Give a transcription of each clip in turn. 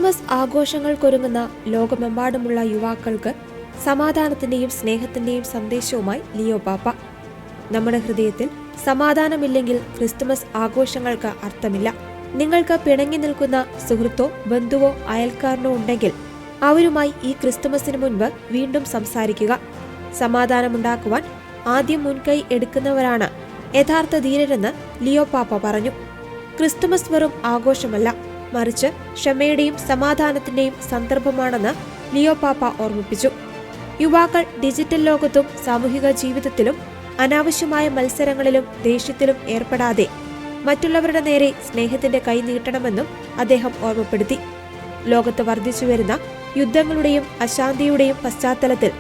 Christmas ആഘോഷങ്ങൾക്കൊരുങ്ങുന്ന ലോകമെമ്പാടുമുള്ള യുവാക്കൾക്ക് സമാധാനത്തിന്റെയും സ്നേഹത്തിന്റെയും സന്ദേശവുമായി ലിയോ പാപ്പ. നമ്മുടെ ഹൃദയത്തിൽ സമാധാനമില്ലെങ്കിൽ ക്രിസ്തുമസ് ആഘോഷങ്ങൾക്ക് അർത്ഥമില്ല. നിങ്ങൾക്ക് പിണങ്ങി നിൽക്കുന്ന സുഹൃത്തോ ബന്ധുവോ അയൽക്കാരനോ ഉണ്ടെങ്കിൽ അവരുമായി ഈ ക്രിസ്തുമസിന് മുൻപ് വീണ്ടും സംസാരിക്കുക. സമാധാനമുണ്ടാക്കുവാൻ ആദ്യം മുൻകൈ എടുക്കുന്നവരാണ് യഥാർത്ഥ ധീരരെന്ന് ലിയോ പാപ്പ പറഞ്ഞു. ക്രിസ്തുമസ് വെറും ആഘോഷമല്ല, മറിച്ച് ക്ഷമയുടെയും സമാധാനത്തിന്റെയും സന്ദർഭമാണെന്ന് ലിയോ പാപ്പ ഓർമ്മിപ്പിച്ചു. യുവാക്കൾ ഡിജിറ്റൽ ലോകത്തും സാമൂഹിക ജീവിതത്തിലും അനാവശ്യമായ മത്സരങ്ങളിലും ദേഷ്യത്തിലും ഏർപ്പെടാതെ മറ്റുള്ളവരുടെ നേരെ സ്നേഹത്തിന്റെ കൈ നീട്ടണമെന്നും അദ്ദേഹം ഓർമ്മപ്പെടുത്തി. ലോകത്ത് വർദ്ധിച്ചുവരുന്ന യുദ്ധങ്ങളുടെയും അശാന്തിയുടെയും പശ്ചാത്തലത്തിൽ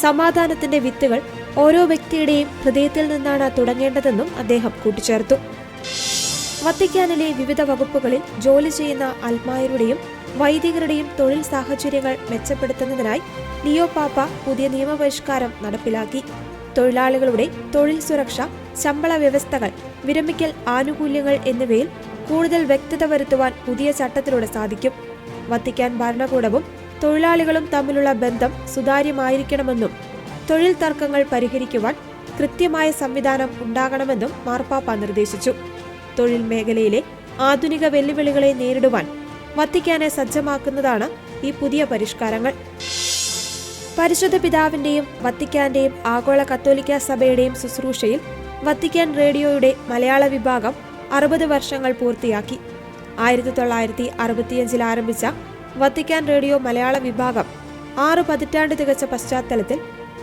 സമാധാനത്തിന്റെ വിത്തുകൾ ഓരോ വ്യക്തിയുടെയും ഹൃദയത്തിൽ നിന്നാണ് തുടങ്ങേണ്ടതെന്നും അദ്ദേഹം കൂട്ടിച്ചേർത്തു. വത്തിക്കാനിലെ വിവിധ വകുപ്പുകളിൽ ജോലി ചെയ്യുന്ന അൽമായരുടെയും വൈദികരുടെയും തൊഴിൽ സാഹചര്യങ്ങൾ മെച്ചപ്പെടുത്തുന്നതിനായി ലിയോ പാപ്പ പുതിയ നിയമപരിഷ്കാരം നടപ്പിലാക്കി. തൊഴിലാളികളുടെ തൊഴിൽ സുരക്ഷ, ശമ്പള വ്യവസ്ഥകൾ, വിരമിക്കൽ ആനുകൂല്യങ്ങൾ എന്നിവയിൽ കൂടുതൽ വ്യക്തത വരുത്തുവാൻ പുതിയ ചട്ടത്തിലൂടെ സാധിക്കും. വത്തിക്കാൻ ഭരണകൂടവും തൊഴിലാളികളും തമ്മിലുള്ള ബന്ധം സുതാര്യമായിരിക്കണമെന്നും തൊഴിൽ തർക്കങ്ങൾ പരിഹരിക്കുവാൻ കൃത്യമായ സംവിധാനം ഉണ്ടാകണമെന്നും മാർപ്പാപ്പ നിർദ്ദേശിച്ചു. തൊഴിൽ മേഖലയിലെ ആധുനിക വെല്ലുവിളികളെ നേരിടുവാൻ വത്തിക്കാനെ സജ്ജമാക്കുന്നതാണ് ഈ പുതിയ പരിഷ്കാരങ്ങൾ. പരിശുദ്ധ പിതാവിന്റെയും വത്തിക്കാന്റെയും ആഗോള കത്തോലിക്ക സഭയുടെയും ശുശ്രൂഷയിൽ വത്തിക്കാൻ റേഡിയോയുടെ മലയാള വിഭാഗം 60 വർഷങ്ങൾ പൂർത്തിയാക്കി. 1965 ആരംഭിച്ച വത്തിക്കാൻ റേഡിയോ മലയാള വിഭാഗം 6 പതിറ്റാണ്ട് തികച്ച പശ്ചാത്തലത്തിൽ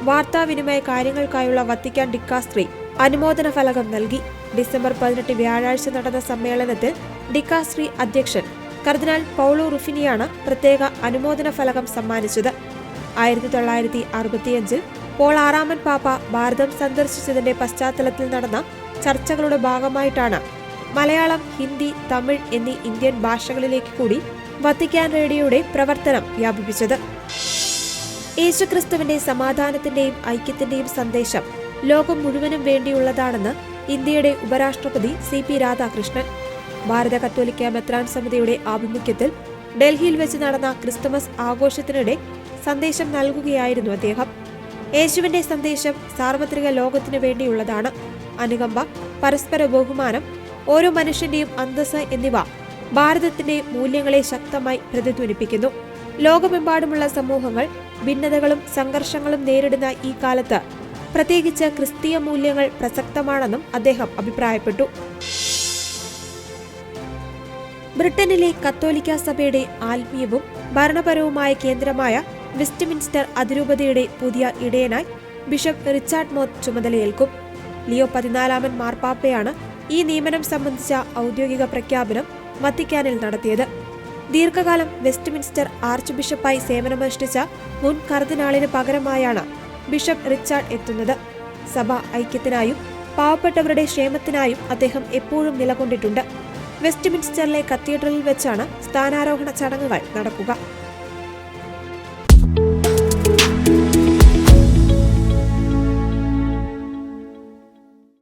വാർത്താവിനിമയ കാര്യങ്ങൾക്കായുള്ള വത്തിക്കാൻ ഡിക്കാസ്ട്രി അനുമോദന ഫലകം നൽകി. ഡിസംബർ 18 വ്യാഴാഴ്ച നടന്ന സമ്മേളനത്തിൽ ഡിക്കാസ്ട്രി അധ്യക്ഷൻ കർദിനാൾ പൗളോ റുഫിനിയാണ് പ്രത്യേക അനുമോദന ഫലകം സമ്മാനിച്ചത്. 1965 പോൾ ആറാമൻ പാപ്പ ഭാരതം സന്ദർശിച്ചതിന്റെ പശ്ചാത്തലത്തിൽ നടന്ന ചർച്ചകളുടെ ഭാഗമായിട്ടാണ് മലയാളം, ഹിന്ദി, തമിഴ് എന്നീ ഇന്ത്യൻ ഭാഷകളിലേക്ക് കൂടി വത്തിക്കാൻ റേഡിയോയുടെ പ്രവർത്തനം വ്യാപിപ്പിച്ചത്. യേശുക്രിസ്തുവിന്റെ സമാധാനത്തിന്റെയും ഐക്യത്തിന്റെയും സന്ദേശം ലോകം മുഴുവനും വേണ്ടിയുള്ളതാണെന്ന് ഇന്ത്യയുടെ ഉപരാഷ്ട്രപതി CP രാധാകൃഷ്ണൻ. ഭാരത കത്തോലിക്ക മെത്രാൻ സമിതിയുടെ ആഭിമുഖ്യത്തിൽ ഡൽഹിയിൽ വെച്ച് നടന്ന ക്രിസ്തുമസ് ആഘോഷത്തിനിടെ സന്ദേശം നൽകുകയായിരുന്നു അദ്ദേഹം. യേശുവിന്റെ സന്ദേശം സാർവത്രിക ലോകത്തിനു വേണ്ടിയുള്ളതാണ്. അനുകമ്പ, പരസ്പര ബഹുമാനം, ഓരോ മനുഷ്യന്റെയും അന്തസ്സ് എന്നിവ ഭാരതത്തിന്റെ മൂല്യങ്ങളെ ശക്തമായി പ്രതിധ്വനിപ്പിക്കുന്നു. ലോകമെമ്പാടുമുള്ള സമൂഹങ്ങൾ ഭിന്നതകളും സംഘർഷങ്ങളും നേരിടുന്ന ഈ കാലത്ത് പ്രത്യേകിച്ച് ക്രിസ്തീയ മൂല്യങ്ങൾ പ്രസക്തമാണെന്നും അദ്ദേഹം അഭിപ്രായപ്പെട്ടു. ബ്രിട്ടനിലെ കത്തോലിക്ക സഭയുടെ ആത്മീയവും ഭരണപരവുമായ കേന്ദ്രമായ വെസ്റ്റ്മിൻസ്റ്റർ അതിരൂപതയുടെ പുതിയ ഇടയനായി ബിഷപ്പ് റിച്ചാർഡ് മോത്ത് ചുമതലയേൽക്കും. ലിയോ 14 മാർപ്പാപ്പയാണ് ഈ നിയമനം സംബന്ധിച്ച ഔദ്യോഗിക പ്രഖ്യാപനം വത്തിക്കാനിൽ നടത്തിയത്. ദീർഘകാലം വെസ്റ്റ്മിൻസ്റ്റർ ആർച്ച് ബിഷപ്പായി സേവനമനുഷ്ഠിച്ച മുൻ കർദിനാളിന് പകരമായാണ് ബിഷപ്പ് റിച്ചാർഡ് എത്തുന്നത്. സഭ ഐക്യത്തിനായും പാവപ്പെട്ടവരുടെ ക്ഷേമത്തിനായും അദ്ദേഹം എപ്പോഴും നിലകൊണ്ടിട്ടുണ്ട്. വെസ്റ്റ്മിൻസ്റ്ററിലെ കത്തീഡ്രലിൽ വെച്ചാണ് സ്ഥാനാരോഹണ ചടങ്ങുകൾ നടക്കുക.